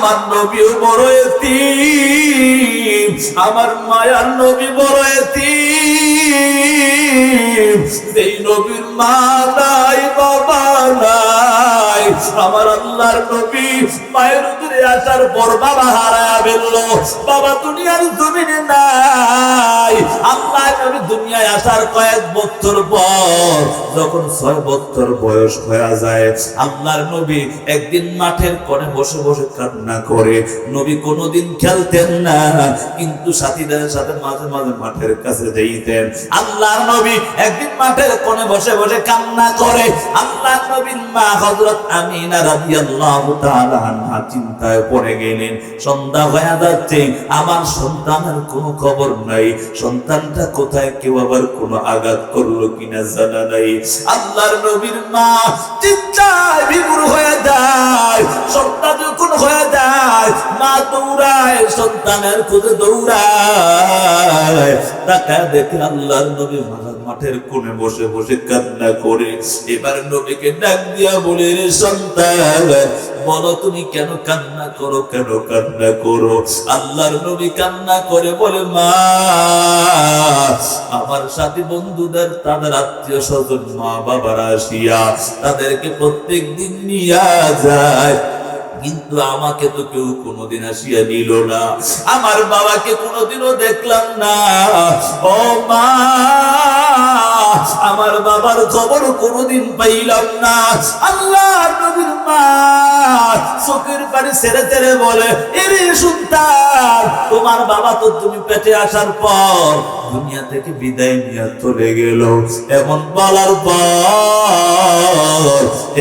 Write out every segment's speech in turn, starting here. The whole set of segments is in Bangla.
আমার নবীও বড় এতিম, আমার মায়ার নবী বড় এতিম। এই নবীর মা নাই, বাবা নাই, আমার আল্লাহর নবী মায়ের উদরে আসার পর বাবা হারায়া ফেলল। বাবা দুনিয়ার জমিনে নাই। আল্লাহ নবী দুনিয়ায় আসার কয়েক বছর পর যখন 6 বছর বয়স হয়ে যায়, আল্লাহর নবী একদিন মাঠের কোণে বসে বসে কান্না করে। নবী কোনোদিন খেলতেন না, কিন্তু সাথীদের সাথে মাঝে মাঝে মাঠের কাছে যাইতেন। আল্লাহর নবী একদিন মাঠের কোণে বসে বসে কান্না করে। আল্লাহর নবীর মা হযরত আমিনা রাদিয়াল্লাহু তাআলা আনহা চিন্তায় পড়ে গেলেন। সন্ধ্যা হয়ে যাচ্ছে, আমার সন্তানের কোনো খবর নাই, সন্তানটা কোথায়, কেউ আবার কোনো আঘাত করলো কিনা জানা নাই। আল্লাহর নবীর মা চিন্তায় বিমূঢ় হয়ে যায়। সন্তান যখন হয়ে যায়, মা দৌড়ায়, সন্তানের খোঁজে দৌড়ায়। তাকায় দেখে আল্লাহর নবী মাঠের কোণে বসে বসে কান্না করে। এবার নবীকে ডাক দিয়া বলে, রে সন্তান, বলো তুমি কেন কান্না করো, কেন কান্না করো? আল্লাহর নবী কান্না করে বলে, মা, আমার সাথী বন্ধুদের, তাদের আত্মীয় স্বজন, মা বাবারা আসিয়া তাদেরকে প্রত্যেক দিন নিয়ে যায়, কিন্তু আমাকে তো কেউ কোনোদিন আসিয়া নিল না। আমার বাবাকে কোনোদিনও দেখলাম না। ও মা, আমার বাবার খবর কোনোদিন পাইলাম না। আল্লাহ নবীর মা চোখের পানি ছেড়ে ছেড়ে বলে, এরে সন্তান, তোমার বাবা তো তুমি পেটে আসার পর দুনিয়া থেকে বিদায় নিয়ে চলে গেল। এমন বলার পর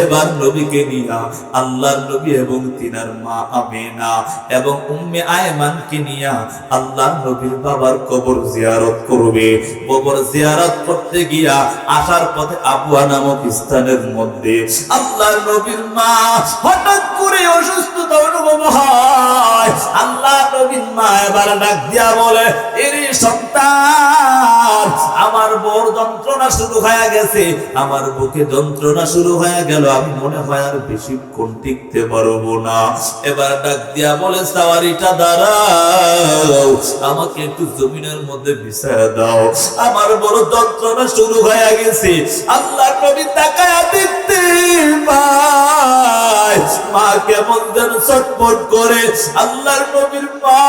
এবার নবীকে নিয়া আল্লাহর নবী এবং তিনার মা আমিনা এবং উম্মে আয়মানকে নিয়া আল্লাহর নবীর বাবার কবর জিয়ারত করবে। কবর জিয়ারত করতে গিয়া আসার পথে আবওয়া নামক স্থানের মধ্যে আল্লাহর নবীর মা হঠাৎ করে অসুস্থতা অনুভব হয়। আল্লাহর নবীর মা এবার ডাক দিয়া বলে, এরে সন্তান, আমার বড় যন্ত্রণা শুরু হয়ে গেছে, আমার বুকে যন্ত্রণা শুরু হয়ে গেল, আমি মনে হয় আর বেশিক্ষণ টিকতে পারবো না। এবার ডাক দিয়া বলে, সাওয়ারিটা দাঁড়াও, আমাকে একটু জমিনের মধ্যে বিছায়া দাও, আমার বড় যন্ত্রণা শুরু হয়ে গেছে। আল্লাহর নবী তাকায়া দেখতে পায় মা কেমন যেন ছটফট করে। আল্লাহর নবীর মা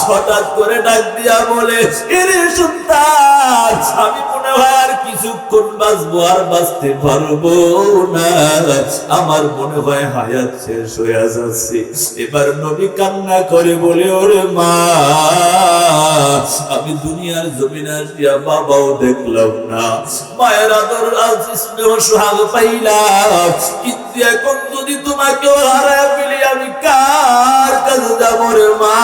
হঠাৎ করে ডাক দিয়া বলে, এরে সন্তান, আমি মনে হয় আর কিছুক্ষণ বাঁচবো, আর বাঁচতে পারবো না, আমার মনে হয় হায়াত শেষ হয়ে যাচ্ছে। এবার নবী কান্না করে বলে, ওরে মা, আমি দুনিয়ার জমিনে আসিয়া বাবাও দেখলাম না, মায়ের আদর স্নেহ সোহাগ পাইলাম, কিন্তু এখন যদি তোমাকে হারায় ফেলি, আমি কার কাছে যাব রে মা?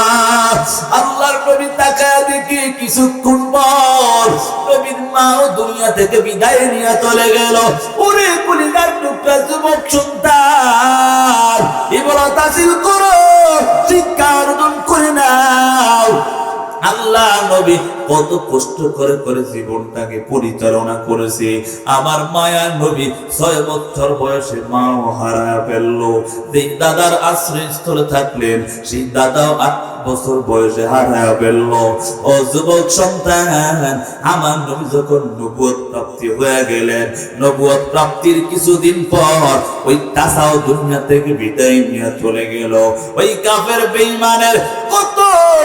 আল্লাহর নবী তাকায় দেখি কিছুক্ষণ পর নবীর মাও দুনিয়া থেকে বিদায় নিয়ে চলে গেল। ওরে কলিজার টুকরা যুবক সন্তান, ইবাদত হাসিল করো, শিক্ষা অর্জন করে নাও। আল্লাহ নবী কত কষ্ট করে করে জীবনটাকে পরিচালনা করেছে। আমার মায়া নবী 6 বছর বয়সে মাও হারায়া ফেললো। যেই দাদার আশ্রয়স্থলে থাকলেন, সেই দাদাও 8 বছর বয়সে হারায়া ফেললো। ও যুবক সন্তান, আমার নবী যখন নবুয়ত প্রাপ্তি হয়ে গেলেন, নবুয়ত প্রাপ্তির কিছুদিন পর ওই চাচাও দুনিয়া থেকে বিদায় নিয়ে চলে গেল। ওই কাফের বেঈমানের কত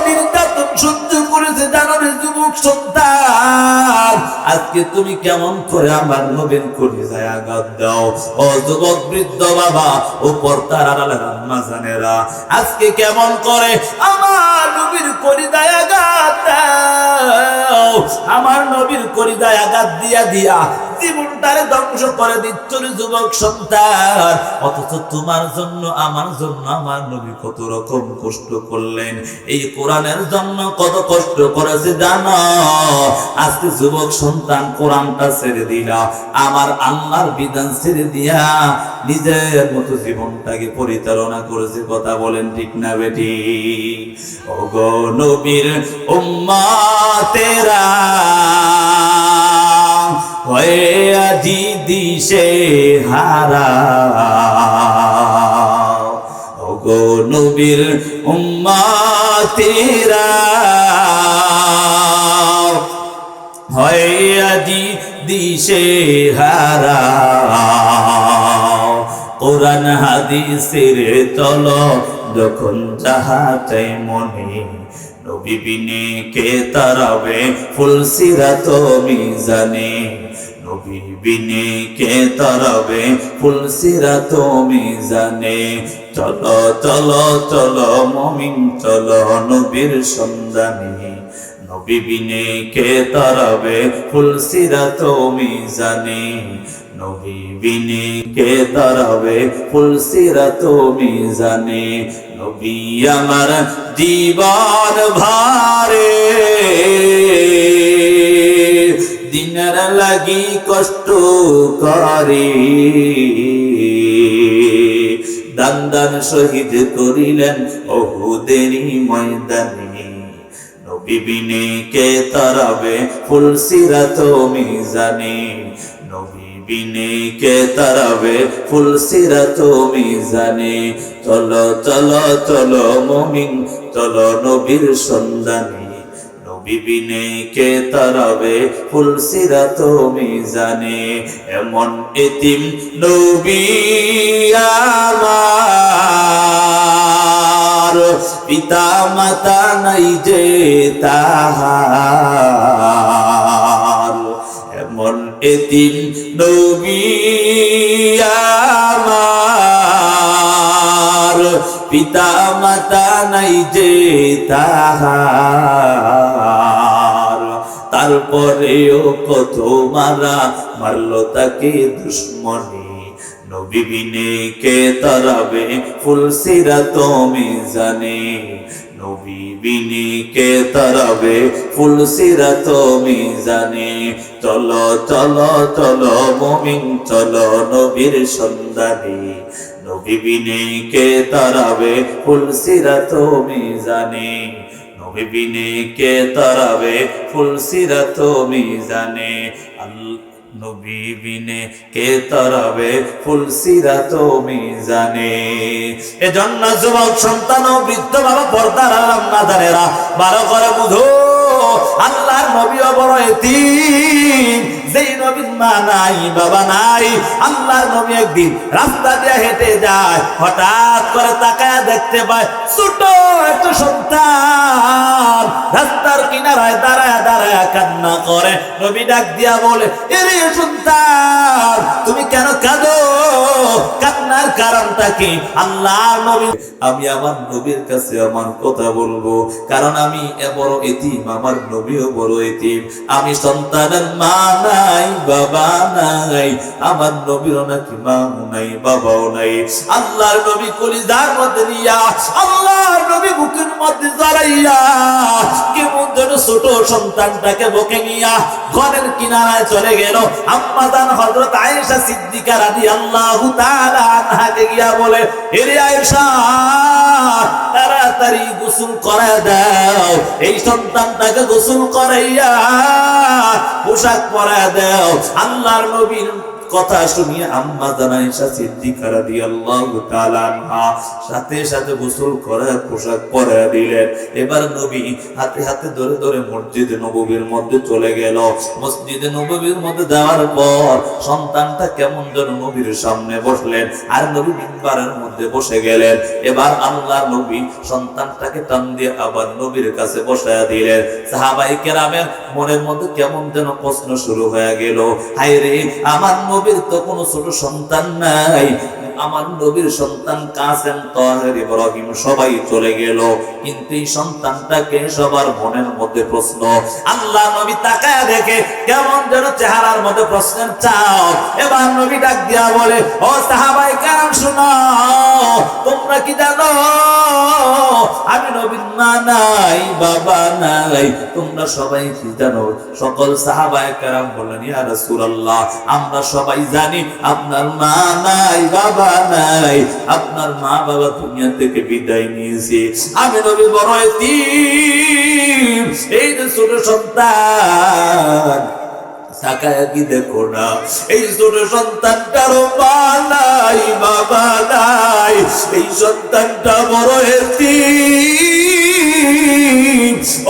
নির্যাতন সহ্য করেছে জানো রে যুবক সন্তান? আজকে তুমি কেমন করে আমার নবীর কলিজায় আঘাত দাও? ও যুবক বৃদ্ধ বাবা, ও পর্দার আড়ালের আম্মা জানেরা, আজকে কেমন করে আমার নবীর কলিজায় আঘাত দাও? আমার নবীর কলিজায় আঘাত দিয়া দিয়া জীবনটারে ধ্বংস করে দিচ্ছ রে যুবক সন্তান। অথচ তোমার জন্য, আমার জন্য আমার নবী কত রকম কষ্ট করলেন, এই কোরআনের জন্য কত কষ্ট করেছে জানো? আজকে যুবক সন্তান কোরআনটা ছেড়ে দিলা, আমার আল্লাহর বিধান ছেড়ে দিয়া নিজের মতো জীবনটাকে পরিচালনা করেছে। কথা বলেন ঠিক না বেটি? ওগো নবীর উম্মতেরা হয়ে আজি দিশে হারা, ওগো নবীর উম্মতেরা হইয়া দিশে হারা কোরআন হাদিসের তলো যখন যাহা চাই মনে নবী বিনে কে তারাবে ফুলসিরাত মিজানে নবী বিনে কে তারাবে ফুলসিরাত মিজানে চলো চলো চলো মুমিন চলো নবীর সন্ধানে নবী বিনে কে তারাবে ফুলসিরাত মিজানে নবী বিনে কে তারাবে ফুলসিরাত মিজানে নবী আমার জীবন ভারে দিনের লাগি কষ্ট করে দান দান শহীদ করিলেন উহুদেরই ময়দানে নবী বিনে কে তারাবে ফুলসিরাত মিজানে নবী বিনে কে তারাবে ফুলসিরাত মিজানে চলো চলো চলো মুমিন চলো নবীর সন্ধানে নবী বিনে কে তারাবে ফুলসিরাত মিজানে এমন এতিম নবী আমার পিতা মাতা নাই যে তাহার এমন এতিম নবী আমার পিতা মাতা নাই যে তাহার তারপরেও কত মারা মারলো তাকে দুশ্মনী নবী বিনে কে তারাবে ফুলসিরাত মিজানে নবী বিনে কে তারাবে ফুলসিরাত মিজানে চলো চলো চলো মুমিন চলো নবীর সন্ধানে নবী বিনে কে তারাবে ফুলসিরাত মিজানে নবী বিনে কে তারাবে ফুলসিরাত মিজানে নবী বিনে কে তারাবে ফুলসিরাত মিজানে এজন্য যুবক সন্তান ও বৃদ্ধ বাবা পর্দার আম্মাদানেরা ভালো করে বুঝো আল্লাহর নবীও বড় এতিম যেই নবীর মা নাই বাবা নাই আল্লাহর নবী একদিন রাস্তা দিয়ে হেঁটে যায় হঠাৎ করে তাকায় দেখতে পায় ছোট একটা সন্তান রাস্তার কিনারায় দাঁড়ায় দাঁড়ায় কান্না করে নবী ডাক দিয়া বলে এরে সন্তান তুমি কেন কাঁদো কান্নার কারণটা কি আল্লাহর নবী আমি আমার নবীর কাছে আমার কথা বলবো কারণ আমি বড় এতিম আমার নবীও বড় এতিম আমি সন্তানের মা নাই বাবা নাই আমার নবীরও নাকি মা নাই বাবাও নাই আল্লাহর নবী কলিজার মধ্যে নিয়া আল্লাহর নবী বুকের মধ্যে জড়াইয়া কেমন যেন ছোট সন্তানটাকে বুকে নিয়া ঘরের কিনারায় চলে গেল আম্মা জান হযরত আয়েশা সিদ্দিকা রাদিয়াল্লাহু তাআলা আনহাকে গিয়া বলে এরে আয়েশা তাড়াতাড়ি গোসল করায় দাও এই সন্তানটাকে গোসল করাইয়া পোশাক পরায় দাও আল্লাহর নবীর কথা শুনিয়ে আম্মা জান আয়েশা সিদ্দিকা রাদিয়াল্লাহু তাআলা আনহা সাথে সাথে গোসল করে পোশাক পরায় দিলেন এবার নবী হাতে হাতে ধরে ধরে মসজিদে নববীর মধ্যে চলে গেল মসজিদে নববীর মধ্যে যাওয়ার পর সন্তানটা কেমন যেন নবীর সামনে বসলেন আর নবী মিম্বারের মধ্যে বসে গেলেন এবার আল্লাহর নবী সন্তানটাকে টান দিয়ে আবার নবীর কাছে বসায়া দিলেন সাহাবায়ে কেরামের মনের মধ্যে কেমন যেন প্রশ্ন শুরু হয়ে গেল হায় রে আমার নবীর তো কোনো ছোট সন্তান নাই আমার নবীর সন্তান কাসেম তাহের ইব্রাহিম সবাই চলে গেল কিন্তু এই সন্তানটাকে সবার মনের মধ্যে প্রশ্ন আল্লাহ নবী তাকায় দেখে কেমন যেন চেহারার মধ্যে প্রশ্নের চাপ এবার নবী ডাক দিয়া বলে ও সাহাবায়ে কেরাম শুনো তোমরা কি জানো আমি নবীর মা নাই বাবা নাই তোমরা সবাই কি জানো সকল সাহাবায়ে কেরাম বললেন ইয়া রাসূলুল্লাহ আমরা সবাই জানি আপনার মা নাই বাবা নাই আপনার মা বাবা দুনিয়া থেকে বিদায় নিয়েছে আমি নবী বড় এতিম এই যে ছোট সন্তান তাকায় কি দেখো না, এই ছোট সন্তানটারও মা নাই, বাবা নাই, এই সন্তানটা বড় এতিম।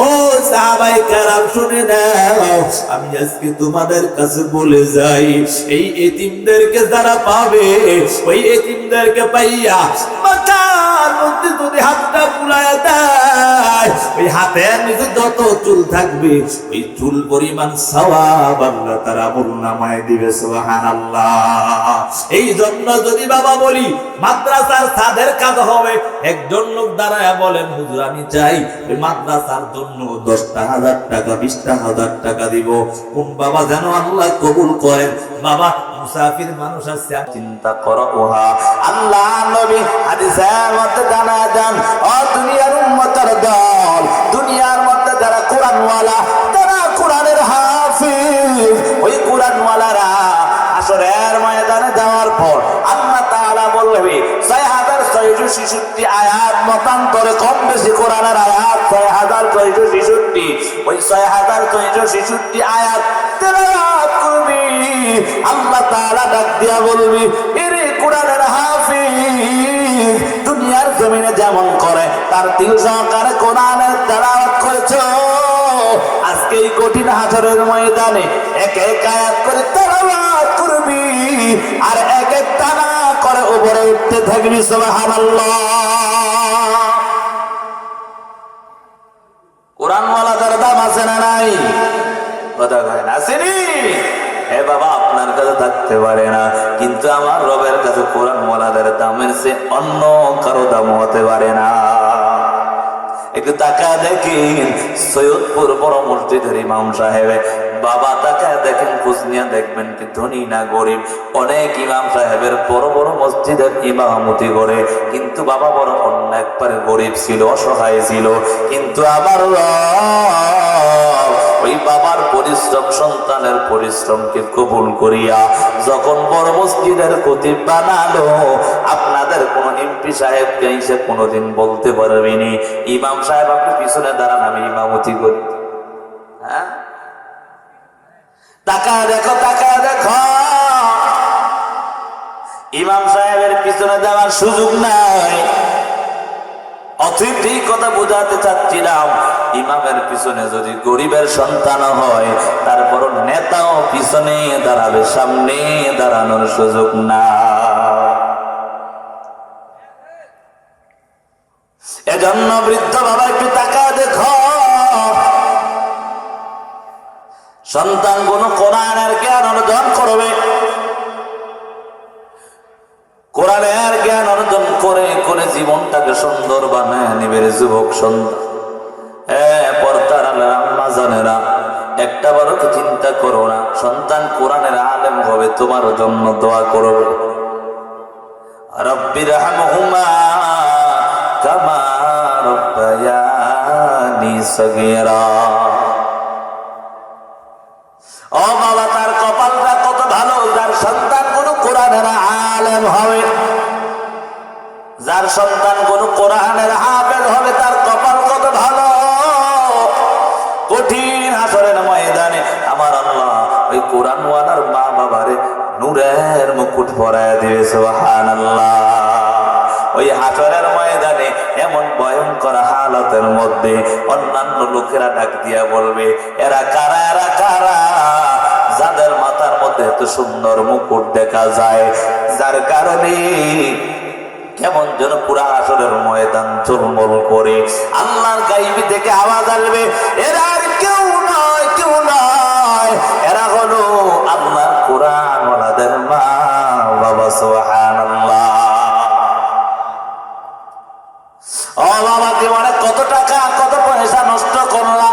ও সাহাবায়ে কেরাম শুনে নাও, আমি আজকে তোমাদের কাছে বলে যাই, এই এতিমদেরকে যারা পাবে, ওই এতিমদেরকে পাইয়া মাথার মধ্যে যদি হাতটা বুলায় দেয়, ওই হাতের নিচে যত চুল থাকবে ওই চুল পরিমাণ সওয়াব আল্লাহ তাআলা আমলনামায় দিবে। সুবহানাল্লাহ। এই জন্য যদি বাবা বলি মাদ্রাসার ছাদের কাজ হবে, একজন লোক দাঁড়ায় বলেন হুজুর আমি চাই ওই মাদ্রাসার জন্য 10,000 টাকা 20,000 টাকা দিব, কোন বাবা যেন আল্লাহ কবুল করেন। বাবা মুসাফির মানুষ আছে, চিন্তা করো ওহা আল্লাহ নবী হাদিসের মধ্যে জানা যান, ও দুনিয়ার উম্মতের দল, দুনিয়ার মধ্যে যারা কোরআনওয়ালা, তারা কোরআনের হাফিজ, ওই কোরআনওয়ালারা হাসরের ময়দানে যাওয়ার পর আল্লাহ তাআলা বলবে 6,666 আয়াত মতান্তরে, কম বেশি কোরআনের আয়াত 6,666, ওই 6,666 আয়াত তেলাওয়াত করবি। আল্লাহ তাআলা ডাক দিয়া বলবি, এরে কোরআনের হাফিজ, দুনিয়ার জমিনে যেমন করে তার দিল সহকারে কোরআনের তেলাওয়াত করেছো, আজকে এই কঠিন হাসরের ময়দানে এক এক আয়াত করে তেলাওয়াত করবি, আর এক এক টানা করে উপরে উঠতে থাকবি। সুবহানাল্লাহ। কোরআনওয়ালাদের দাম আছে না নাই? কথা কয় না, আসেনি? এ বাবা আপনার কাছে থাকতে পারে না, কিন্তু আমার রবের কাছে কোরআনওয়ালাদের দামের চেয়ে অন্য কারো দাম হতে পারে না। একটু তাকা দেখেন সৈয়দপুর বড় মসজিদের ইমাম সাহেব, বাবা তাকায় দেখেন খোঁজ নিয়ে দেখবেন কি ধনী না গরিব। অনেক ইমাম সাহেবের বড় বড় মসজিদের ইমামতি করে, কিন্তু বাবা বড় অন্য একবারে গরিব ছিল, অসহায় ছিল, কিন্তু আবার ওই বাবার পরিশ্রম, সন্তানের পরিশ্রমকে কবুল করিয়া যখন বড় মসজিদের খতিব বানালো, আপনাদের কোন এমপি সাহেবকে এসে কোনোদিন বলতে পারবেনি ইমাম সাহেব আপনি পিছনে দাঁড়ান আমি ইমামতি করি। হ্যাঁ, টাকা দেখো, টাকা দেখো, ইমাম সাহেবের পিছনে যাওয়ার সুযোগ নাই। অথচ এই কথা বোঝাতে চাচ্ছিলাম, ইমামের পিছনে যদি গরিবের সন্তান হয়, তারপর নেতাও পিছনে দাঁড়াবে, সামনে দাঁড়ানোর সুযোগ না। এজন্য বৃদ্ধ বাবা একটু টাকা দেখো, সন্তান কোন কোরআনের জ্ঞান অর্জন করবে, কোরআনের জ্ঞান অর্জন করে করে জীবনটাকে সুন্দর বানায় নিবে যুবক সন্তান। পর্দার আম্মা জানেরা, একটা বারো তো চিন্তা করো না, সন্তান কোরআনের আলেম হবে, তোমার জন্য দোয়া করবে, রব্বির রহমহুমা কামা রব্বায়ানি সগীরা। ও বাবা, তার কপালটা কত ভালো, যার সন্তান কোন কোরআনের আলেম হবে, যার সন্তান কোন কোরআনের হাফেজ হবে, তার কপাল কত ভালো। কঠিন হাসরের ময়দানে আমার আল্লাহ ওই কোরআনওয়ালার মা বাবারে নূরের মুকুট পরায় দিবে। সুবহানাল্লাহ। ওই হাসরের ময়দানে এমন ভয়ঙ্কর হালতের মধ্যে অন্যান্য লোকেরা ডাক দিয়া বলবে, এরা কারা, এরা কারা, যাদের মাথার মধ্যে এত সুন্দর মুকুট দেখা যায়, যার কারণে কেমন যেন পুরা হাসরের ময়দান ঝলমল করে। আল্লাহর গাইবি থেকে আওয়াজ আসবে, এরা আর কেউ নয়, কেউ নয়, এরা হলো আল্লাহ কোরআনওয়ালাদের মা বাবা। সুবহানাল্লাহ। ও বাবা, জীবনে কত টাকা কত পয়সা নষ্ট করলা,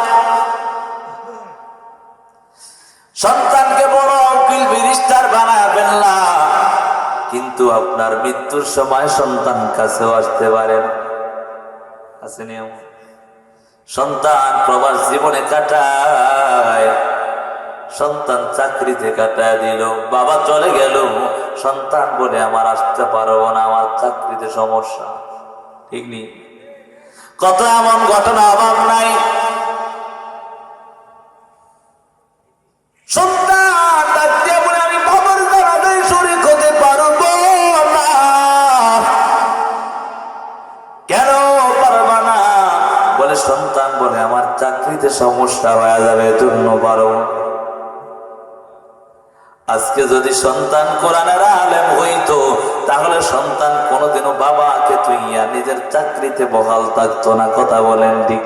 সন্তানকে বড় উকিল ব্যারিস্টার বানায় ফেললা, কিন্তু আপনার মৃত্যুর সময় সন্তান কাছেও আসতে পারেন। আসেনি? সন্তান প্রবাস জীবনে কাটায়, সন্তান চাকরিতে কাটায় দিল, বাবা চলে গেল, সন্তান বলে আমার আসতে পারবো না, আমার চাকরিতে সমস্যা। ঠিক নেই? কত এমন ঘটনা অভাব নাই। সন্তান সন্তান বলে আমার চাকরিতে সমস্যা হয়ে যাবে, জন্য পারো। আজকে যদি সন্তান কোরআনের আলেম হইতো তাহলে সন্তান কোনোদিনও বাবাকে তুইয়া নিজের চাকরিতে বহাল থাকতো না। কথা বলেন ঠিক?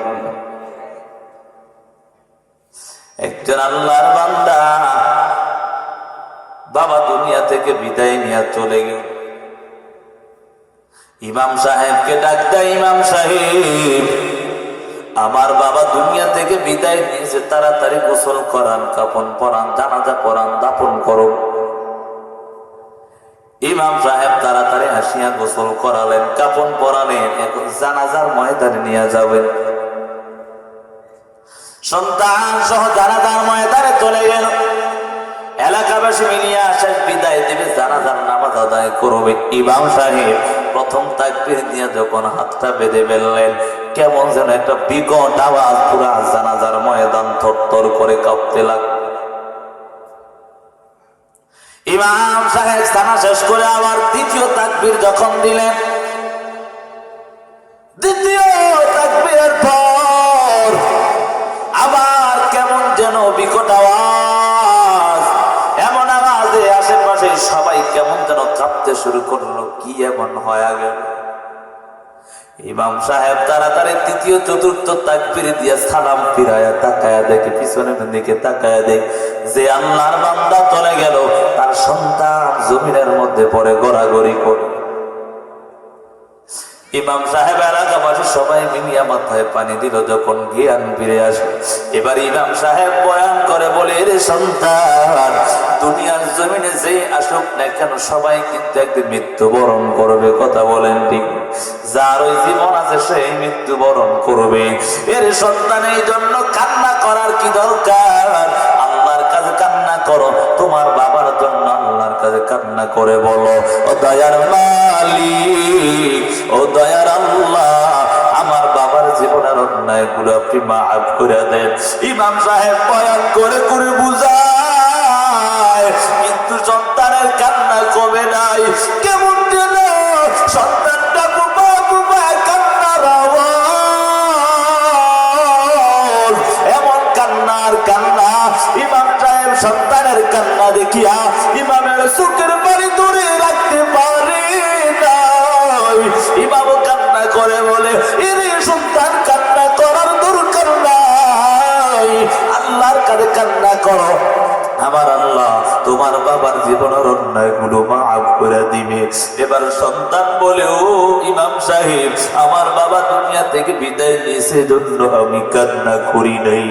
একজন আল্লাহর বান্দা বাবা দুনিয়া থেকে বিদায় নিয়ে চলে গেল। ইমাম সাহেবকে ডাক দেয়, ইমাম সাহেব আমার বাবা দুনিয়া থেকে বিদায় নিয়েছে, তাড়াতাড়ি গোসল করান, কাফন পরান, জানাজা পরান, দাফন করো। ইমাম সাহেব তাড়াতাড়ি আসিয়া গোসল করালেন, কাফন পরালেন, এখন জানাজার ময়দানে নিয়ে যাবেন। সন্তান সহ জানাজার ময়দানে চলে গেল। এলাকাবাসী মিলিয়ে শেষ বিদায় দেবে, জানাজার নামাজ আদায় করবে। ইমাম সাহেব প্রথম তাকবীর দিয়ে যখন হাতটা বেঁধে ফেললেন, কেমন যেন একটা বিকট আওয়াজ পুরা জানাজার ময়দান থরথর করে কাঁপতে লাগলো। ইমাম সাহেব জানা শেষ করে আবার দ্বিতীয় তাকবীর যখন দিলেন, দ্বিতীয় তাকবীরের পর আবার কেমন যেন বিকট আওয়াজ, এমন আওয়াজে আশেপাশে সবাই কেমন যেন কাঁপতে শুরু করলো। কি এমন হয়ে গেল? ইমাম সাহেব তাড়াতাড়ি তৃতীয় চতুর্থ তাকবীর দিয়ে সালাম ফিরায়া তাকায়া দেখে, পিছনের দিকে তাকায়া দেখ যে আল্লাহর বান্দা চলে গেল, তার সন্তান জমিনের মধ্যে পড়ে গড়াগড়ি করে। ইমাম সাহেব এলাকাবাসী সবাই মিলিয়া মাথায় পানি দিল। যখন জ্ঞান ফিরে আসে, এবার ইমাম সাহেব বয়ান করে বলে, রে সন্তান, দুনিয়ার জমিনে যে আসুক না কেন সবাই কিন্তু একদিন মৃত্যুবরণ করবে। কথা বলেন ঠিক? যার ওই জীবন আছে সেই মৃত্যুবরণ করবে। এর সন্তান, এই জন্য কান্না করার কি দরকার? আল্লাহর কাছে কান্না করো, তোমার বাবার জন্য আল্লাহর কাছে কান্না করে বলো, ও দয়ার মালিক, ও দয়ার আল্লাহ, আমার বাবার জীবনের অন্যায় গুলো আপনি মাফ করে দেন। ইমাম সাহেব বয়ান করে করে বুঝায়, কিন্তু সন্তানের কান্না কমে নাই। কেমন যেন সন্তানটা বুবা বুবা কান্নার আওয়াজ, এমন কান্নার কান্না। ইমাম সাহেব সন্তানের কান্না দেখিয়া ইমামের চোখের পানি ধরে রাখতে পারে নাই। ইমাম কান্না করে বলে, এরে সন্তান, কান্না করার দরকার নাই, আল্লাহর কাছে কান্না করো, আমার আল্লাহ তোমার বাবার জীবনের অন্যায় গুলো মাফ করে দিবে। এবার সন্তান বলে, ও ইমাম সাহেব, আমার বাবা দুনিয়া থেকে বিদায় নিয়েছে জন্য আমি কান্না করি নাই।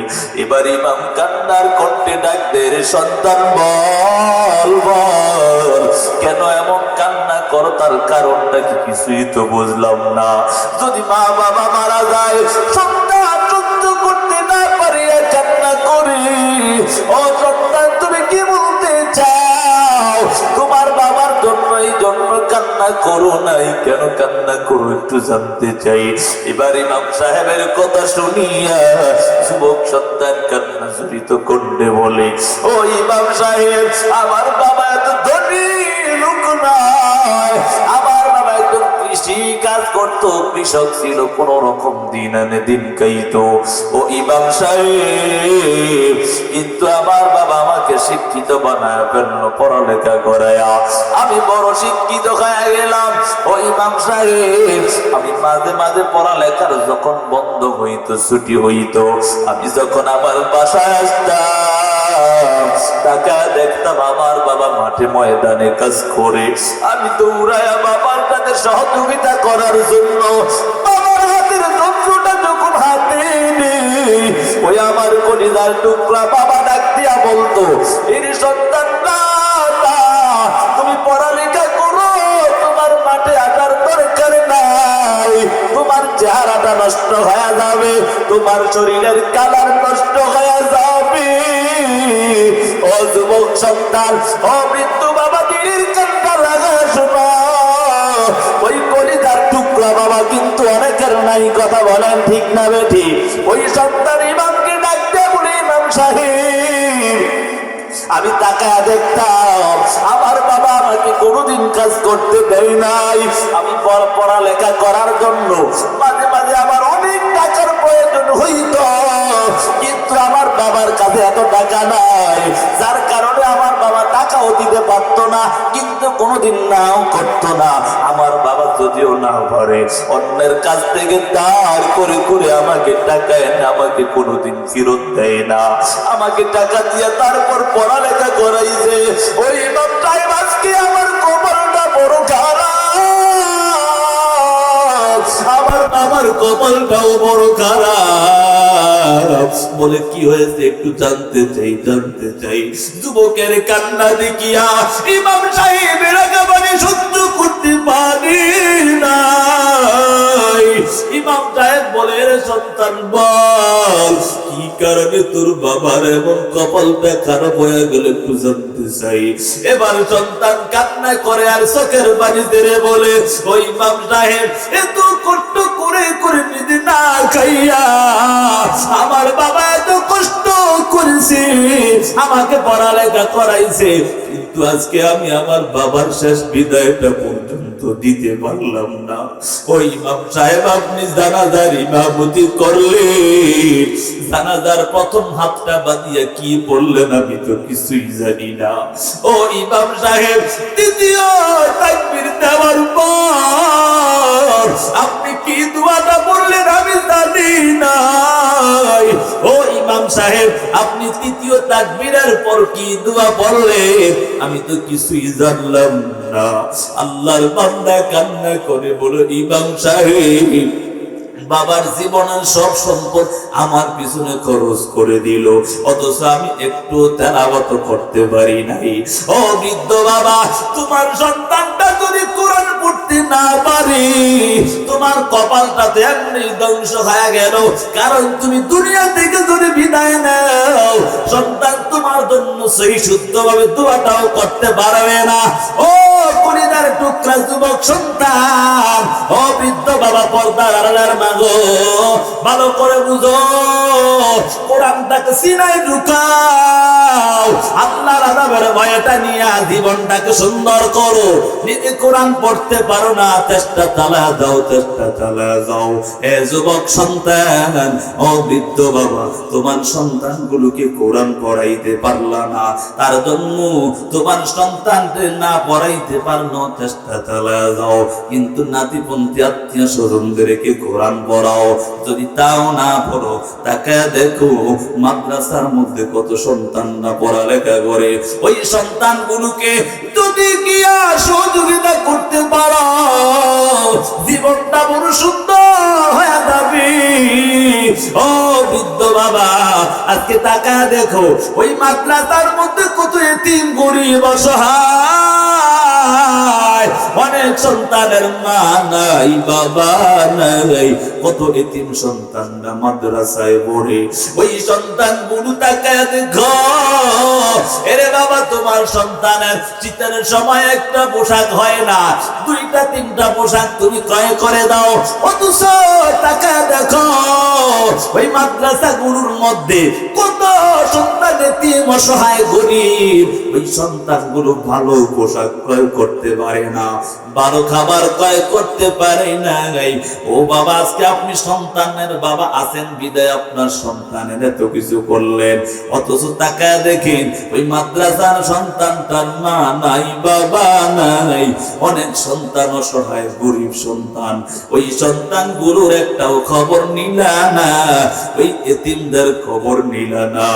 এবার ইমাম কান্নার কণ্ঠে ডাক দে, রে সন্তান, বল বল, কেন এমন কান্না করো? তার কারণটা কি? কিছুই তো বুঝলাম না। যদি মা বাবা মারা যায়, সন্তান সহ্য করতে না পারিয়া কান্না করি। ও সন্তান, তুমি কি বলতে চাও? তোমার বাবার জন্য এই জন্য কান্না করো নাই, কেন কান্না করো একটু জানতে চাই। এবার ইমাম সাহেবের কথা শুনিয়া যুবক সন্তান কান্না জড়িত কণ্ঠে বলে, ও ইমাম সাহেব, আমার বাবা এত ধনী লোক নয়, আমার বাবা একদম কৃষি কাজ করতো, কৃষক ছিল, কোন রকম দিন আনে দিন খাইতো। ও ইমাম সাহেব, কিন্তু আমার বাবা আমাকে শিক্ষিত বানায় ফেললো, পড়ালেখা করায়া আমি বড় শিক্ষিত হয়ে গেলাম। ও ইমাম সাহেব, আমি মাঝে মাঝে পড়ালেখার যখন বন্ধ হইতো, ছুটি হইতো, আমি যখন আমার বাসায় আসতাম, টাকা দেখতাম আমার বাবা মাঠে ময়দানে কাজ করে। আমি দৌড়ায়া বাবার সাথে সহযোগিতা করার জন্য বাবার হাতের যন্ত্রটা যখন হাতে নেই, ওই আমার কলিজার টুকরা বাবা ডাক দিয়া বলতো, এর সন্তান, না তুমি পড়ালেখা করো, তোমার মাঠে আসার দরকার নাই, তোমার চেহারাটা নষ্ট হয়ে যাবে, তোমার শরীরের কালার নষ্ট হয়ে যাবে। ও যুবক সন্তান, ও মৃত্যু বাবা, দিনের কান্না লাগা শোনো, ওই কলিজার টুকরা বাবা কিন্তু অনেকের নাই। কথা বলেন ঠিক না বেঠিক? ওই সন্তান ইমামকে ডাকতে বলে, ইমাম সাহেব, আমি তাকায় দেখতাম আমার বাবা আমাকে কোনোদিন কাজ করতে দেয় নাই। আমি পড়ালেখা করার জন্য মাঝে মাঝে আমার অনেক টাকার প্রয়োজন না পারে অন্যের কাছ থেকে ধার করে করে আমাকে টাকা এনে আমাকে কোনোদিন ফেরত দেয় না, আমাকে টাকা দিয়ে তারপর পড়ালেখা করাইছে। ওই ইমাম সাহেব আজকে আমার কপালটা বড় খারাপ, আমার বাবার কপালটাও বড় খারাপ। বলে কি হয়েছে একটু জানতে চাই। যুবকের কান্না দেখিয়া ইমাম সাহেব এলাকাবাড়ি সহ্য করতে পারি না। ইমাম সাহেব বলে, রে সন্তান বল কি কারণে তোর বাবার এমন কপালটা খারাপ হয়ে গেল একটু জানতে চাই। এবার সন্তান কান্না করে আর চোখের পানি ছেড়ে বলে, ওই ইমাম সাহেব এত কষ্ট করে করে নিজে না খাইয়া আমার বাবা এত কষ্ট করেছে, আমাকে পড়ালেখা করাইছে, কিন্তু আজকে আমি আমার বাবার শেষ বিদায়টা পর্যন্ত দিতে পারলাম না। ওই ইমাম সাহেব আপনি জানাজার ইমামতি করলেন, জানাজার প্রথম হাতটা বাঁধিয়া কি বললেন আমি তো কিছুই জানি না। ও ইমাম সাহেব দ্বিতীয় তাকবীর দেওয়ার পর আপনি কি দোয়াটা বললেন আমি জানি না। ও ইমাম সাহেব আপনি তৃতীয় তাকবীরের পর কি দোয়া বললেন আমি তো কিছুই জানলাম না। আল্লাহর বান্দা কান্না করে বলে, ইমাম সাহেব বাবার জীবনের সব সম্পদ আমার পিছনে খরচ করে দিল, অথচ আমি একটু তেলাওয়াত করতে পারি নাই। ও বৃদ্ধ বাবা, তোমার সন্তানটা যদি কোরআন পড়তে না পারে তোমার কপালটাতে এমনি ধ্বংস হয়ে গেল, কারণ তুমি দুনিয়া থেকে যদি বিদায় নাও সন্তান তোমার জন্য সেই শুদ্ধভাবে দোয়াটাও করতে পারবে না। ও কলিজার টুকরা যুবক সন্তান, ও বৃদ্ধ বাবা, পর্দার আড়ালের মা গো, ভালো করে বুঝো, কোরআনটাকে সিনায় ঢুকাও, আল্লাহর আযাবের ভয়টা নিয়ে জীবনটাকে সুন্দর করো। নিজে কোরআন পড়তে পারো না, চেষ্টা চালায় যাও। এ যুবক সন্তান, ও বৃদ্ধ বাবা, তোমার সন্তানগুলোকে কোরআন পড়াইতে পারলা না, তার জন্য তোমার সন্তানদের না পড়াইতে পারলো, চেষ্টা চালায় যাও, কিন্তু নাতিপন্থী আত্মীয় স্বজনদেরকে কোরআন পড়াও। যদি তাও না পড়ো, তাকে দেখো মাদ্রাসার মধ্যে কত সন্তানরা পড়ালেখা করে, ওই সন্তানগুলোকে যদি গিয়া সহযোগিতা করতে পারো জীবনটা বড় সুন্দর হয়ে যাবে। ও বৃদ্ধ বাবা, আজকে তাকা দেখো ওই মাদ্রাসার মধ্যে কত এতিম গরিব অসহায়, অনেক সন্তানের মা নাই বাবা নাই, কত এতিম সন্তানরা মাদ্রাসায় পড়ে, ওই সন্তানগুলো তাকায় দেখো। এরে বাবা, তোমার সন্তানের চিন্তার সময় একটা পোশাক হয় না, দুইটা তিনটা পোশাক তুমি ক্রয় করে দাও, অথচ তাকায় দেখো ওই মাদ্রাসা গুলোর মধ্যে কত সন্তান এতিম অসহায় গরিব, ওই সন্তানগুলো ভালো পোশাক ক্রয় করতে পারে না, ভালো খাবার ক্রয় করতে পারে না। ও বাবা, আজকে আপনি সন্তানের বাবা আছেন বিদায় আপনার সন্তানের এত কিছু করলেন, অথচ তাকায় দেখেন ওই মাদ্রাসার সন্তানটার মা নাই বাবা নাই, অনেক সন্তান অসহায় গরিব সন্তান, ওই সন্তানগুলোর একটাও খবর নিলা না, ওই এতিমদের খবর নিলা না।